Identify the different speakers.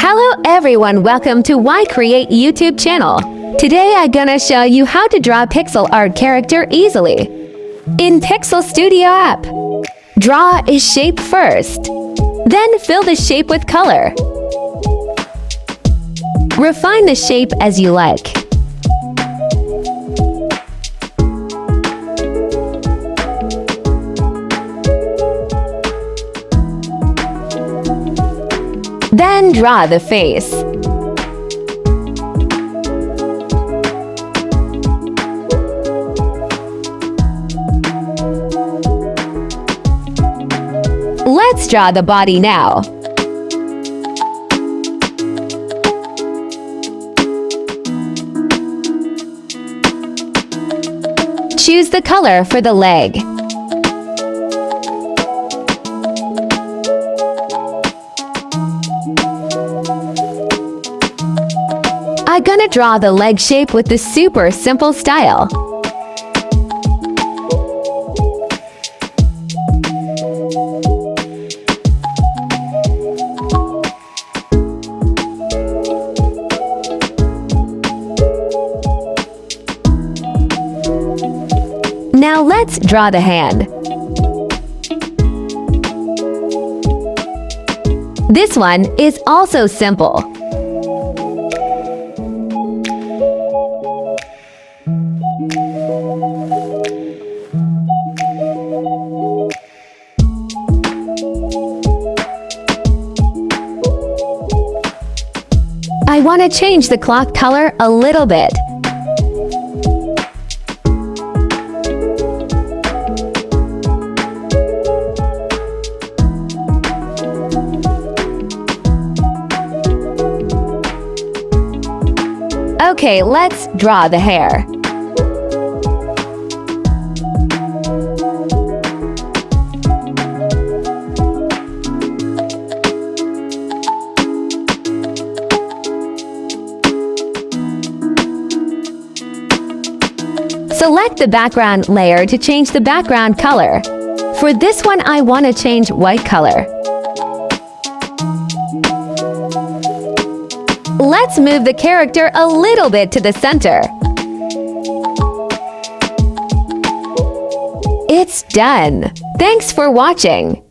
Speaker 1: Hello everyone, welcome to Why Create YouTube channel. Today I'm gonna show you how to draw a pixel art character easily. In Pixel Studio app, draw a shape first. Then fill the shape with color. Refine the shape as you like. Then draw the face. Let's draw the body now. Choose the color for the leg. I'm gonna draw the leg shape with the super simple style. Now let's draw the hand. This one is also simple. I want to change the cloth color a little bit. Okay, let's draw the hair. Select the background layer to change the background color. For this one, I want to change white color. Let's move the character a little bit to the center. It's done. Thanks for watching.